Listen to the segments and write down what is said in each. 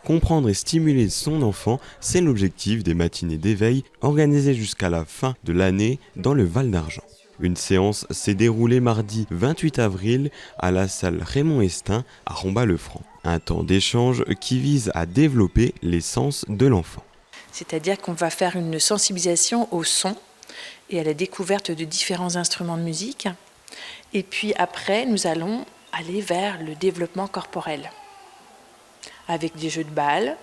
Comprendre et stimuler son enfant, c'est l'objectif des matinées d'éveil organisées jusqu'à la fin de l'année dans le Val d'Argent. Une séance s'est déroulée mardi 28 avril à la salle Raymond Estin à Romba-le-Franc. Un temps d'échange qui vise à développer les sens de l'enfant. C'est-à-dire qu'on va faire une sensibilisation au son et à la découverte de différents instruments de musique. Et puis après, nous allons aller vers le développement corporel, avec des jeux de balles,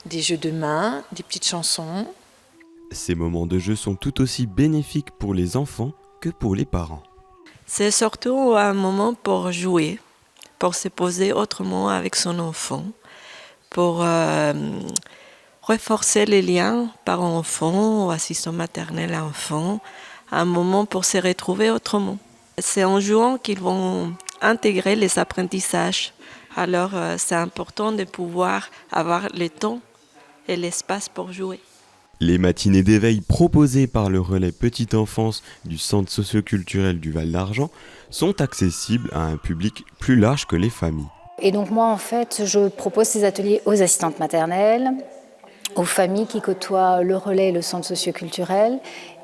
des jeux de mains, des petites chansons. Ces moments de jeu sont tout aussi bénéfiques pour les enfants que pour les parents. C'est surtout un moment pour jouer, pour se poser autrement avec son enfant, pour renforcer les liens parent-enfant ou assistant maternel à enfant, un moment pour se retrouver autrement. C'est en jouant qu'ils vont intégrer les apprentissages. Alors c'est important de pouvoir avoir le temps et l'espace pour jouer. Les matinées d'éveil proposées par le relais Petite Enfance du Centre socioculturel du Val d'Argent sont accessibles à un public plus large que les familles. Et donc moi en fait je propose ces ateliers aux assistantes maternelles, aux familles qui côtoient le relais et le centre socioculturel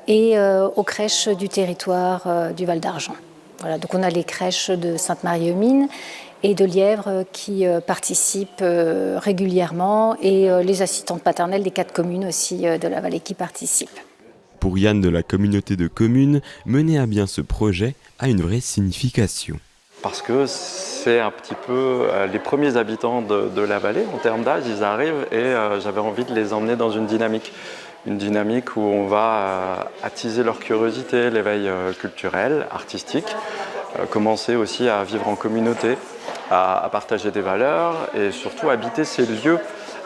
et aux crèches du territoire du Val d'Argent. Voilà, donc on a les crèches de Sainte-Marie-aux-Mines et de Lièvre qui participent régulièrement et les assistantes maternelles des 4 communes aussi de la vallée qui participent. Pour Yann de la communauté de communes, mener à bien ce projet a une vraie signification. Parce que c'est un petit peu les premiers habitants de la vallée, en termes d'âge, ils arrivent et j'avais envie de les emmener dans une dynamique où on va attiser leur curiosité, l'éveil culturel, artistique, commencer aussi à vivre en communauté, à partager des valeurs et surtout habiter ces lieux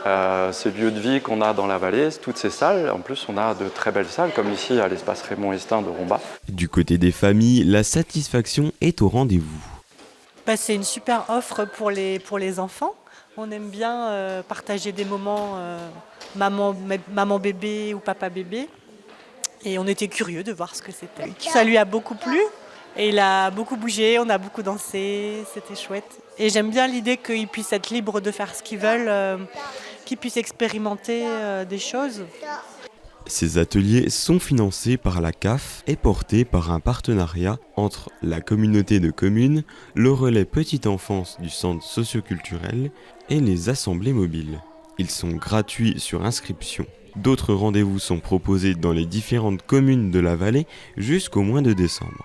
de vie qu'on a dans la vallée, toutes ces salles. En plus, on a de très belles salles, comme ici à l'espace Raymond Estin de Romba. Du côté des familles, la satisfaction est au rendez-vous. C'est une super offre pour les enfants. On aime bien partager des moments maman bébé ou papa bébé. Et on était curieux de voir ce que c'était. Ça lui a beaucoup plu et il a beaucoup bougé, on a beaucoup dansé, c'était chouette. Et j'aime bien l'idée qu'ils puissent être libres de faire ce qu'ils veulent, qu'ils puissent expérimenter des choses. Ces ateliers sont financés par la CAF et portés par un partenariat entre la communauté de communes, le relais Petite Enfance du centre socioculturel et les assemblées mobiles. Ils sont gratuits sur inscription. D'autres rendez-vous sont proposés dans les différentes communes de la vallée jusqu'au mois de décembre.